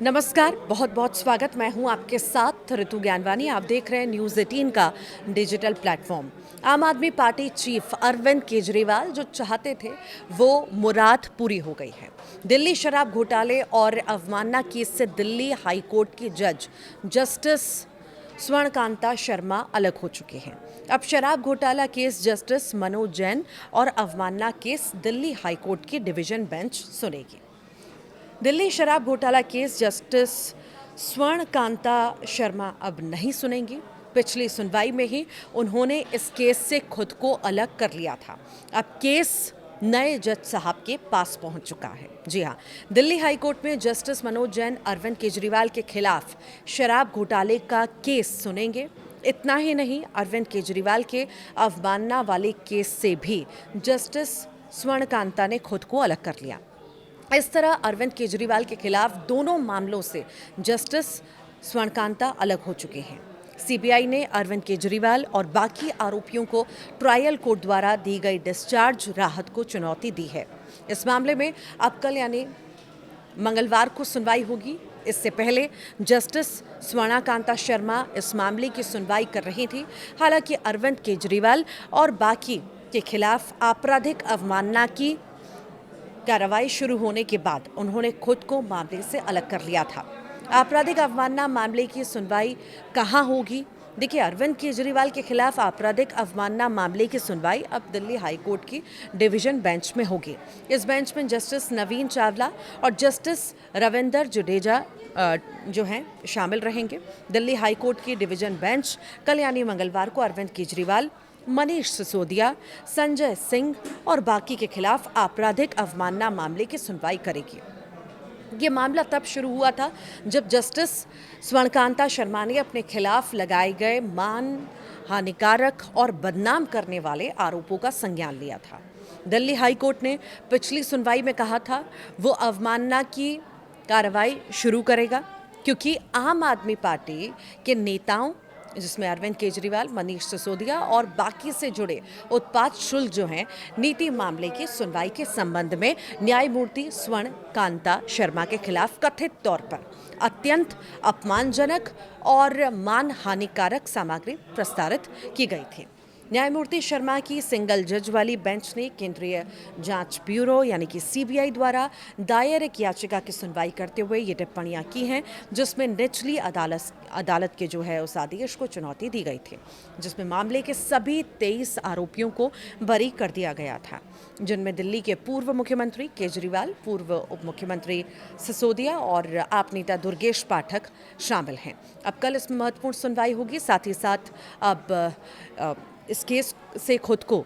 नमस्कार, बहुत बहुत स्वागत। मैं हूं आपके साथ ऋतु ज्ञानवानी। आप देख रहे हैं न्यूज़ 18 का डिजिटल प्लेटफॉर्म। आम आदमी पार्टी चीफ अरविंद केजरीवाल जो चाहते थे वो मुराद पूरी हो गई है। दिल्ली शराब घोटाले और अवमानना केस से दिल्ली हाई कोर्ट की जज जस्टिस स्वर्णकांता शर्मा अलग हो चुके हैं। अब शराब घोटाला केस जस्टिस मनोज जैन और अवमानना केस दिल्ली हाई कोर्ट की डिवीजन बेंच सुनेगी। दिल्ली शराब घोटाला केस जस्टिस स्वर्णकांता शर्मा अब नहीं सुनेंगी। पिछली सुनवाई में ही उन्होंने इस केस से खुद को अलग कर लिया था। अब केस नए जज साहब के पास पहुंच चुका है। जी हां, दिल्ली हाई कोर्ट में जस्टिस मनोज जैन अरविंद केजरीवाल के खिलाफ शराब घोटाले का केस सुनेंगे। इतना ही नहीं, अरविंद केजरीवाल के अवमानना वाले केस से भी जस्टिस स्वर्णकांता ने खुद को अलग कर लिया। इस तरह अरविंद केजरीवाल के खिलाफ दोनों मामलों से जस्टिस स्वर्णकांता अलग हो चुके हैं। सीबीआई ने अरविंद केजरीवाल और बाकी आरोपियों को ट्रायल कोर्ट द्वारा दी गई डिस्चार्ज राहत को चुनौती दी है। इस मामले में अब कल यानी मंगलवार को सुनवाई होगी। इससे पहले जस्टिस स्वर्णकांता शर्मा इस मामले की सुनवाई कर रही थी। हालांकि अरविंद केजरीवाल और बाकी के खिलाफ आपराधिक अवमानना की कार्रवाई शुरू होने के बाद उन्होंने खुद को मामले से अलग कर लिया था। आपराधिक अवमानना मामले की सुनवाई कहां होगी? देखिए, अरविंद केजरीवाल के खिलाफ आपराधिक अवमानना मामले की सुनवाई अब दिल्ली हाई कोर्ट की डिवीजन बेंच में होगी। इस बेंच में जस्टिस नवीन चावला और जस्टिस रविंदर जडेजा जो हैं शामिल रहेंगे। दिल्ली हाई कोर्ट की डिवीजन बेंच कल यानी मंगलवार को अरविंद केजरीवाल, मनीष सिसोदिया, संजय सिंह और बाकी के खिलाफ आपराधिक अवमानना मामले की सुनवाई करेगी। ये मामला तब शुरू हुआ था जब जस्टिस स्वर्णकांता शर्मा ने अपने खिलाफ लगाए गए मान हानिकारक और बदनाम करने वाले आरोपों का संज्ञान लिया था। दिल्ली हाई कोर्ट ने पिछली सुनवाई में कहा था वो अवमानना की कार्रवाई शुरू करेगा, क्योंकि आम आदमी पार्टी के नेताओं जिसमें अरविंद केजरीवाल, मनीष सिसोदिया और बाकी से जुड़े उत्पाद शुल्क जो हैं नीति मामले की सुनवाई के संबंध में न्यायमूर्ति स्वर्णकांता शर्मा के खिलाफ कथित तौर पर अत्यंत अपमानजनक और मान हानिकारक सामग्री प्रसारित की गई थी। न्यायमूर्ति शर्मा की सिंगल जज वाली बेंच ने केंद्रीय जांच ब्यूरो यानी कि सीबीआई द्वारा दायर एक याचिका की सुनवाई करते हुए ये टिप्पणियां की हैं, जिसमें निचली अदालत के जो है उस आदेश को चुनौती दी गई थी, जिसमें मामले के सभी 23 आरोपियों को बरी कर दिया गया था, जिनमें दिल्ली के पूर्व मुख्यमंत्री केजरीवाल, पूर्व उप मुख्यमंत्री सिसोदिया और आप नेता दुर्गेश पाठक शामिल हैं। अब कल इसमें महत्वपूर्ण सुनवाई होगी। साथ ही साथ अब इस केस से खुद को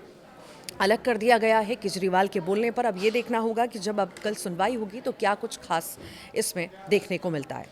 अलग कर दिया गया है केजरीवाल के बोलने पर। अब ये देखना होगा कि जब अब कल सुनवाई होगी तो क्या कुछ खास इसमें देखने को मिलता है।